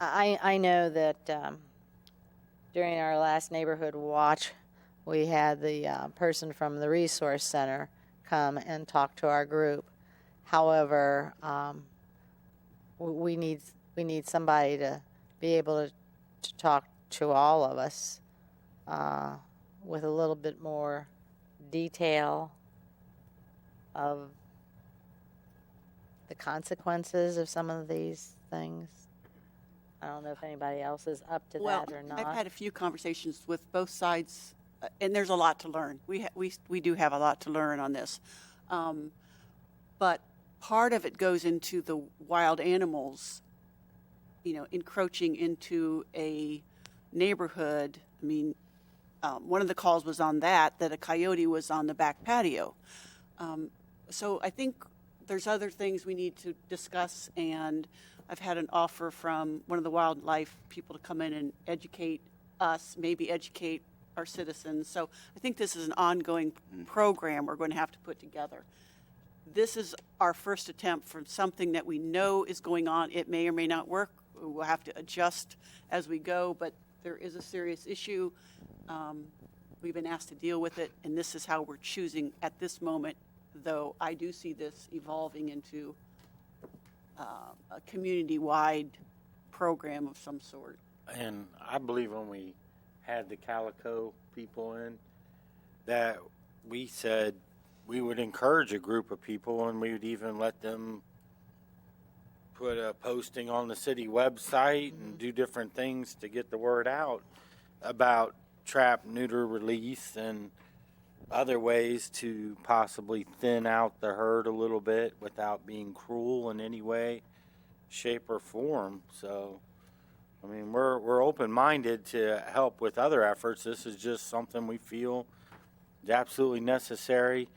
I know that during our last neighborhood watch, we had the person from the resource center come and talk to our group. However, we need somebody to be able to talk to all of us with a little bit more detail of the consequences of some of these things. I don't know if anybody else is up to that or not. I've had a few conversations with both sides, and there's a lot to learn. We do have a lot to learn on this. But part of it goes into the wild animals, encroaching into a neighborhood. I mean, one of the calls was on that a coyote was on the back patio. So I think there's other things we need to discuss, and I've had an offer from one of the wildlife people to come in and educate us, maybe educate our citizens. So I think this is an ongoing program we're going to have to put together. This is our first attempt for something that we know is going on. It may or may not work. We'll have to adjust as we go, but there is a serious issue. We've been asked to deal with it, and this is how we're choosing at this moment, though I do see this evolving into a community-wide program of some sort. And I believe when we had the Calico people in, that we said we would encourage a group of people, and we would even let them put a posting on the city website and do different things to get the word out about trap, neuter, release, and other ways to possibly thin out the herd a little bit without being cruel in any way, shape, or form. So, I mean, we're open-minded to help with other efforts. This is just something we feel is absolutely necessary,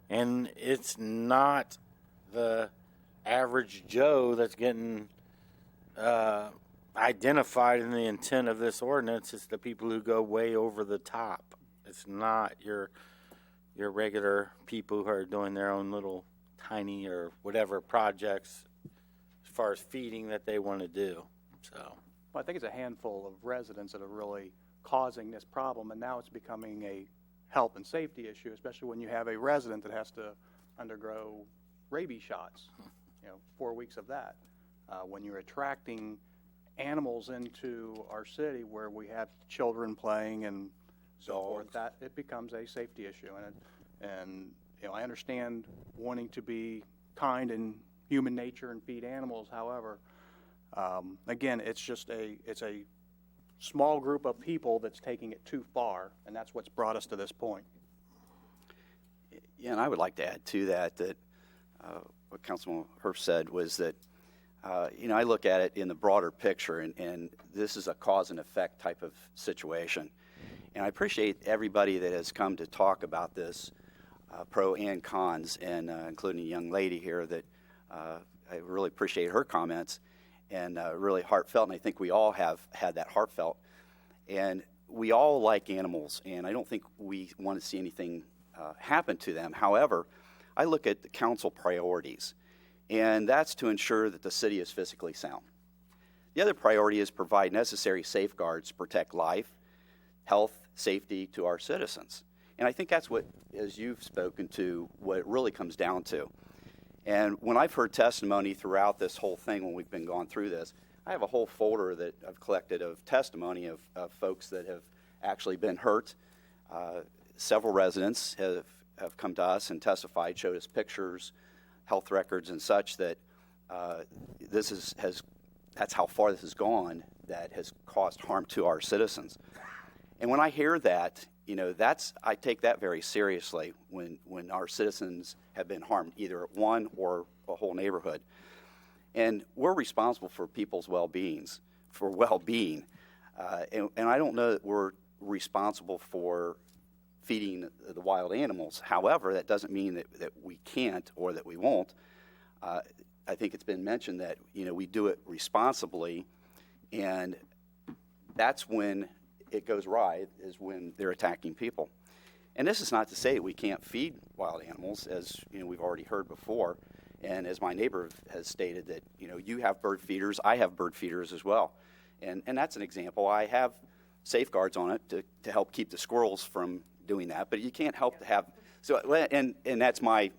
and it's not the average Joe that's getting identified in the intent of this ordinance. It's the people who go way over the top. It's not your regular people who are doing their own little tiny or whatever projects as far as feeding that they want to do. So, well, I think it's a handful of residents that are really causing this problem, and now it's becoming a health and safety issue, especially when you have a resident that has to undergo rabies shots, 4 weeks of that. When you're attracting animals into our city where we have children playing and so forth, that it becomes a safety issue. And I understand wanting to be kind in human nature and feed animals. However, again, it's a small group of people that's taking it too far, and that's what's brought us to this point. Yeah, and I would like to add to that what Councilman Hurst said was that I look at it in the broader picture, and this is a cause and effect type of situation. And I appreciate everybody that has come to talk about this, pro and cons, and including a young lady here that I really appreciate her comments and really heartfelt, and I think we all have had that heartfelt. And we all like animals, and I don't think we want to see anything happen to them. However, I look at the council priorities, and that's to ensure that the city is physically sound. The other priority is provide necessary safeguards to protect life, health, safety to our citizens. And I think that's what, as you've spoken to, what it really comes down to. And when I've heard testimony throughout this whole thing, when we've been going through this, I have a whole folder that I've collected of testimony of folks that have actually been hurt. Several residents have come to us and testified, showed us pictures, health records and such, that that's how far this has gone, that has caused harm to our citizens. And when I hear that, I take that very seriously when our citizens have been harmed, either at one or a whole neighborhood. And we're responsible for people's well-being. And I don't know that we're responsible for feeding the wild animals. However, that doesn't mean that we can't or that we won't. I think it's been mentioned that, we do it responsibly, and that's when it goes right, is when they're attacking people. And this is not to say we can't feed wild animals, as we've already heard before, and as my neighbor has stated that you have bird feeders, I have bird feeders as well, and that's an example. I have safeguards on it to help keep the squirrels from doing that, but you can't help to have and that's my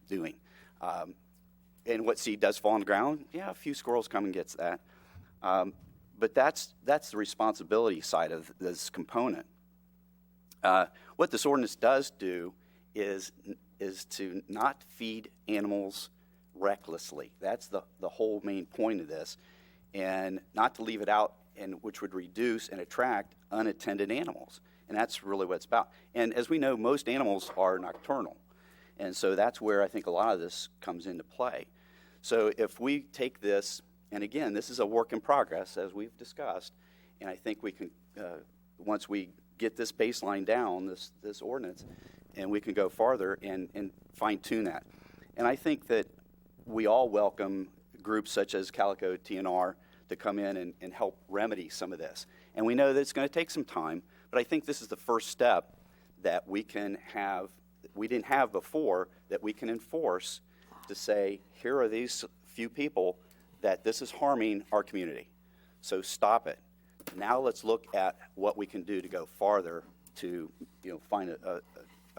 doing. And what seed does fall on the ground, a few squirrels come and gets that. But that's the responsibility side of this component. What this ordinance does do is to not feed animals recklessly. That's the whole main point of this, and not to leave it out, and which would reduce and attract unattended animals. And that's really what it's about. And as we know, most animals are nocturnal, and so that's where I think a lot of this comes into play. So if we take this, and again, this is a work in progress, as we've discussed, and I think we can, once we get this baseline down, this ordinance, and we can go farther and fine-tune that. And I think that we all welcome groups such as Calico TNR to come in and help remedy some of this. And we know that it's going to take some time, But I think this is the first step that we can have, we didn't have before, that we can enforce to say, here are these few people that this is harming our community. So stop it. Now let's look at what we can do to go farther to, find a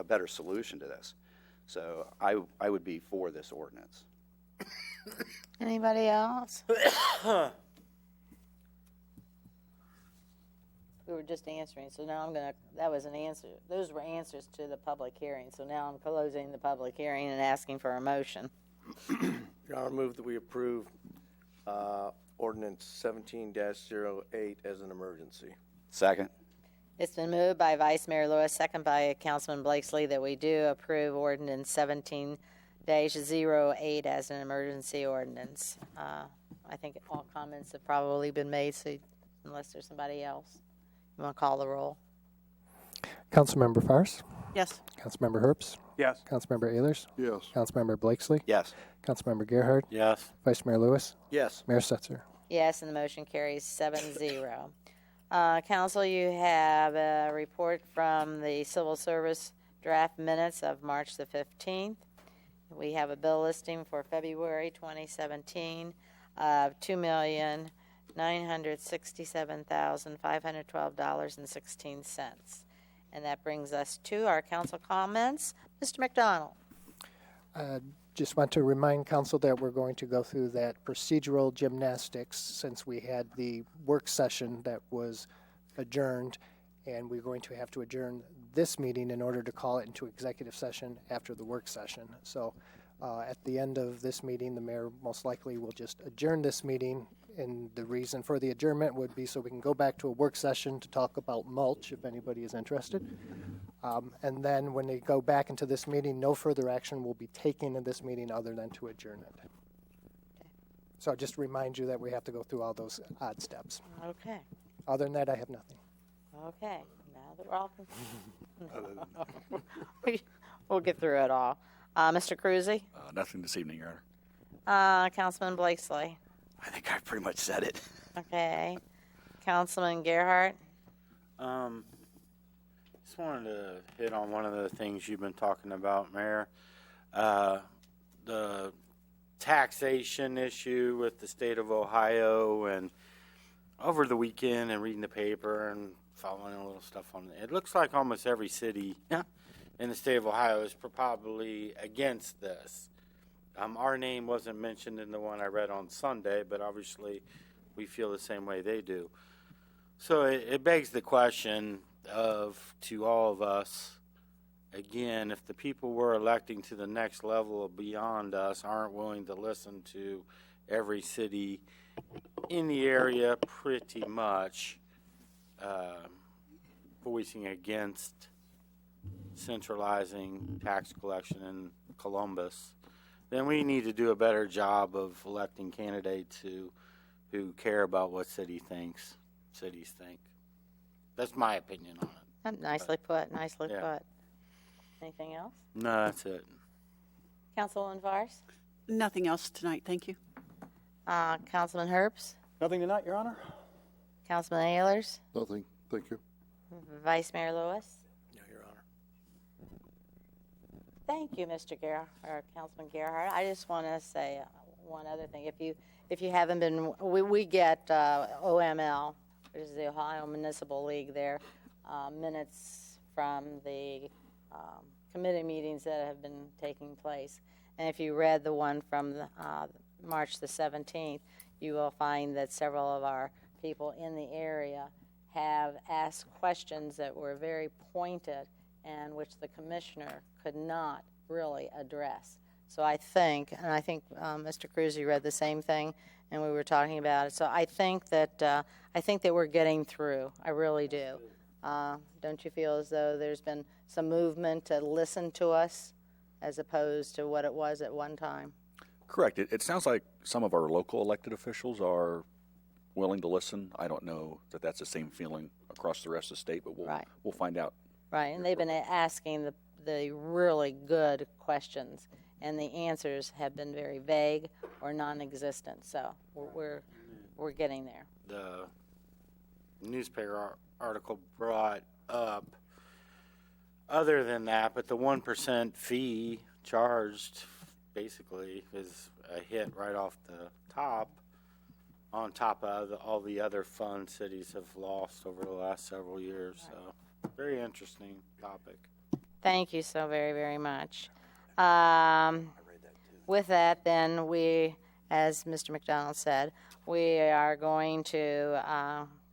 better solution to this. So I would be for this ordinance. Anybody else? We were just answering, so now that was an answer. Those were answers to the public hearing, so now I'm closing the public hearing and asking for a motion. Your Honor, move that we approve ordinance 17-08 as an emergency. Second. It's been moved by Vice Mayor Lewis, second by Councilman Blakesley, that we do approve ordinance 17-08 as an emergency ordinance. I think all comments have probably been made, so unless there's somebody else. You want to call the roll? Councilmember Farce? Yes. Councilmember Herbst? Yes. Councilmember Ehlers? Yes. Councilmember Blakesley? Yes. Councilmember Gerhard? Yes. Vice Mayor Lewis? Yes. Mayor Setzer? Yes, and the motion carries 7-0. Council, you have a report from the Civil Service draft minutes of March the 15th. We have a bill listing for February 2017 of $2,967,512.16. And that brings us to our council comments. Mr. McDonald. Just want to remind council that we're going to go through that procedural gymnastics since we had the work session that was adjourned, and we're going to have to adjourn this meeting in order to call it into executive session after the work session. So at the end of this meeting, the mayor most likely will just adjourn this meeting, and the reason for the adjournment would be so we can go back to a work session to talk about mulch, if anybody is interested. And then when they go back into this meeting, no further action will be taken in this meeting other than to adjourn it. So I'll just remind you that we have to go through all those odd steps. Okay. Other than that, I have nothing. Okay. Now that we're all we'll get through it all. Mr. Cruzy? Nothing this evening, Your Honor. Councilman Blakesley? I think I pretty much said it. Okay. Councilman Gerhart? Just wanted to hit on one of the things you've been talking about, Mayor. The taxation issue with the state of Ohio, and over the weekend and reading the paper and following a little stuff on it. It looks like almost every city in the state of Ohio is probably against this. Our name wasn't mentioned in the one I read on Sunday, but obviously we feel the same way they do. So it begs the question to all of us, again, if the people we're electing to the next level beyond us aren't willing to listen to every city in the area pretty much voicing against centralizing tax collection in Columbus, then we need to do a better job of electing candidates who care about what cities think. That's my opinion on it. Nicely put. Nicely Yeah. put. Anything else? No, that's it. Councilwoman Vars? Nothing else tonight, thank you. Councilman Herbst? Nothing tonight, Your Honor. Councilman Ehlers? Nothing. Thank you. Vice Mayor Lewis? No, Your Honor. Thank you, Mr. Councilman Gerhart. I just want to say one other thing. If you haven't been, we get OML, which is the Ohio Municipal League there, minutes from the committee meetings that have been taking place. And if you read the one from March the 17th, you will find that several of our people in the area have asked questions that were very pointed and which the commissioner could not really address. So I think Mr. Cruzy read the same thing, and we were talking about it. So I think that we're getting through. I really do. Don't you feel as though there's been some movement to listen to us as opposed to what it was at one time? Correct. It sounds like some of our local elected officials are willing to listen. I don't know that that's the same feeling across the rest of the state, but we'll find out. Right, and they've been asking the really good questions, and the answers have been very vague or non-existent. So we're getting there. The newspaper article brought up. Other than that, but the 1% fee charged basically is a hit right off the top, on top of all the other funds cities have lost over the last several years. So, very interesting topic. Thank you so very, very much. With that, then, we, as Mr. McDonald said, we are going to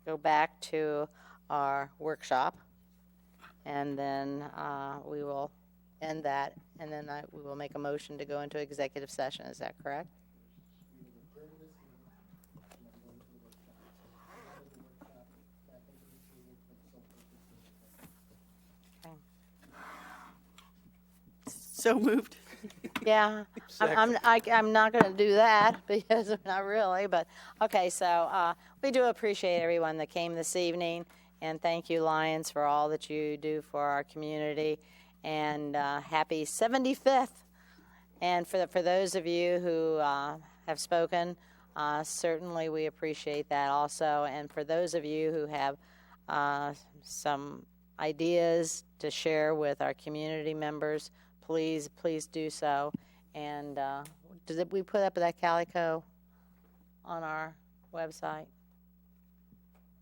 go back to our workshop, and then we will end that, and then we will make a motion to go into executive session. Is that correct? So moved. Yeah, I'm not going to do that because not really, but okay. So we do appreciate everyone that came this evening, and thank you, Lions, for all that you do for our community. And happy 75th. And for those of you who have spoken, certainly we appreciate that also. And for those of you who have some ideas to share with our community members, please do so. And did we put up that calico on our website?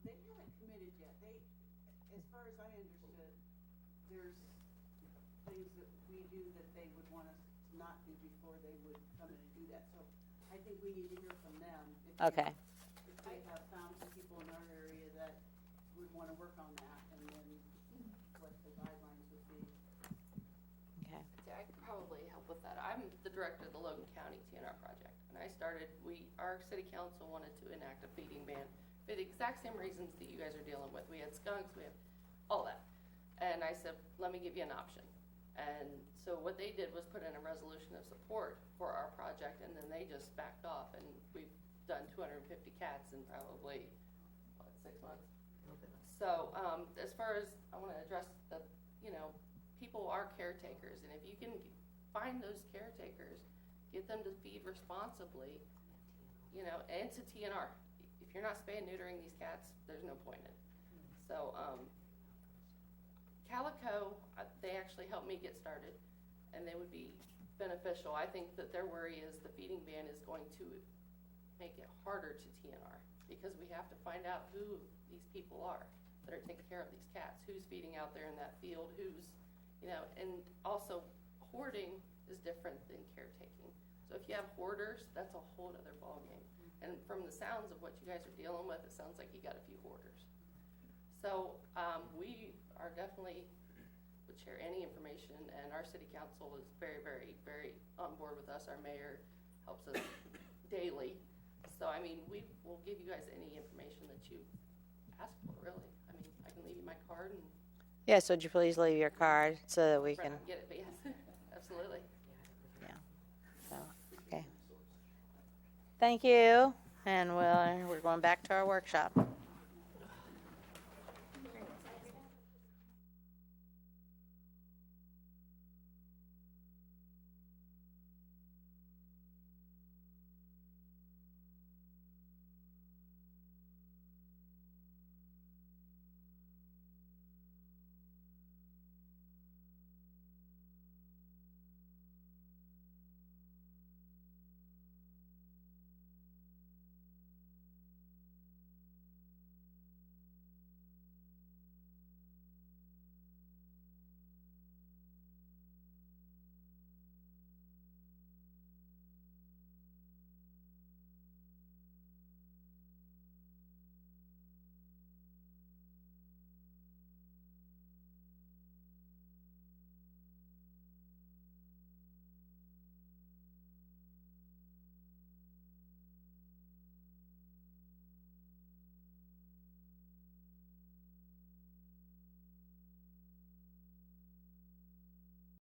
They haven't committed yet. As far as I understood, there's things that we do that they would want us to not do before they would come in and do that. So I think we need to hear from them. Okay. If they have found some people in our area that would want to work on that, and then what the guidelines would be. Okay. Yeah, I can probably help with that. I'm the director of the Logan County TNR project. When I started, our city council wanted to enact a feeding ban for the exact same reasons that you guys are dealing with. We had skunks, we had all that. And I said, let me give you an option. And so what they did was put in a resolution of support for our project, and then they just backed off, and we've done 250 cats in probably, 6 months? So as far as, I want to address the, people are caretakers, and if you can find those caretakers, get them to feed responsibly, and to TNR. If you're not spaying and neutering these cats, there's no point in it. So Calico, they actually helped me get started, and they would be beneficial. I think that their worry is the feeding ban is going to make it harder to TNR, because we have to find out who these people are that are taking care of these cats, who's feeding out there in that field, who's, and also hoarding is different than caretaking. So if you have hoarders, that's a whole other ballgame. And from the sounds of what you guys are dealing with, it sounds like you got a few hoarders. So we are definitely would share any information, and our city council is very, very, very on board with us. Our mayor helps us daily. So, we will give you guys any information that you ask for, really. I can leave you my card. And Yes, would you please leave your card so that we can get it, but yes, absolutely. Yeah. So, okay. Thank you, and we're going back to our workshop.